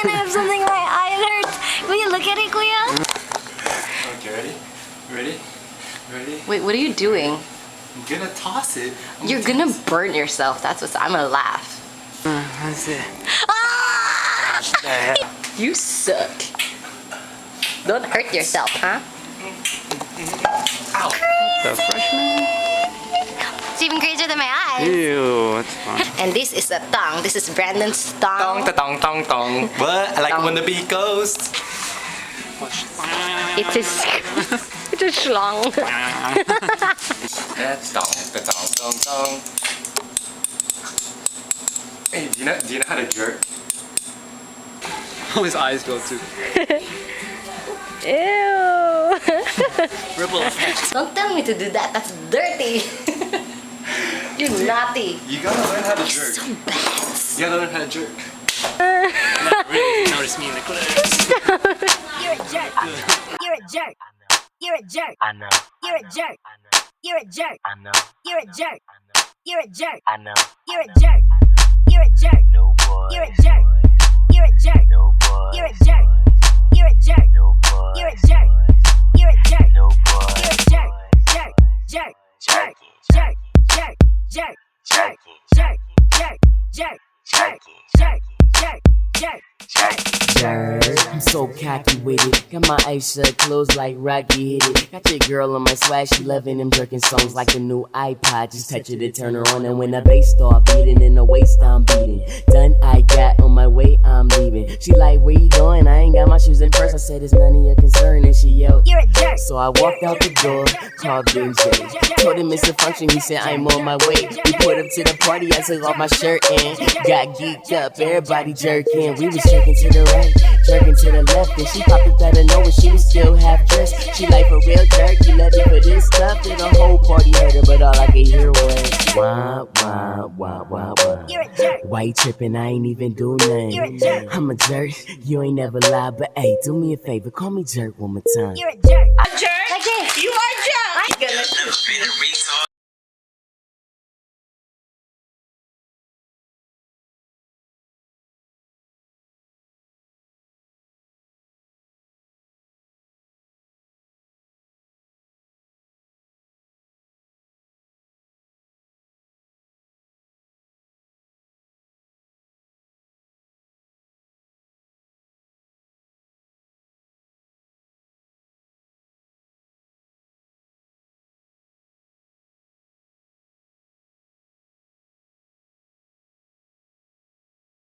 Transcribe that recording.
I have something in my eye. It hurts. Will you look at it, Kuya? Okay, ready? Ready? Ready? Wait, what are you doing? I'm gonna toss it. You're gonna burn yourself. That's what's. I'm gonna laugh. That's it. Ah! You suck. Don't hurt yourself, huh? Ow. The freshman? It's even crazier than my eyes. Ew, that's fun. And this is a tongue. This is Brandon's Tong, tongue. ta tong, tong, tong. But I like Tong. when the beat goes. It's a schlong. That's tong, ta tong, tong, tong. Hey, do you know how to jerk? Oh, his eyes go too. Ew. Ripple effect. Don't tell me to do that. That's dirty. You're naughty. You gotta learn how to jerk. So bad. You gotta learn how to jerk. Not really notice me in the clips. You're a jerk. You're a jerk. You're a jerk. I know. You're a jerk. You're a jerk. I know. You're a jerk. You're a jerk. I know. You're a jerk. You're a jerk. No boy. You're a jerk. You're a jerk. No boy. You're a jerk. You're a jerk. No boy. You're a jerk. You're a jerk. No boy. You're a jerk. Jerk. Jerk. Jerk. Jerk. Jerk. Jerk. Jerk. Jerk. Jerk. Jerk. Jerk. Jerk. Jerk. Jerk. Jerk. I'm so cocky with it. Got my eyes shut, closed like Rocky hit it. Got your girl on my swag, she loving them jerking songs like a new iPod. Just touch it to turn her on, and when the bass start beating in the waist, I'm beating. Done, I got on my way, I'm leaving. She like, where you going? I ain't got my shoes in purse. I said, it's none of your concern, and she yelled, You're a jerk. so I walked out the door, called Big J. Told him it's a function, he said I'm on my way. We put up to the party, I took off my shirt and got geeked up. Everybody jerking, we was jerking to the right, jerking to the left, and she popped up out of nowhere. She was still half dressed. She like a real jerk, you love me for this stuff. And the whole party heard her, but all I could hear was wah wah wah wah wah. You're a jerk. Why you tripping? I ain't even do You're a nothing. jerk. I'm a jerk, you ain't never lie, but hey, do me a favor, call me jerk one more time. You're a jerk. A jerk? Like this. You are jerk. I'm gonna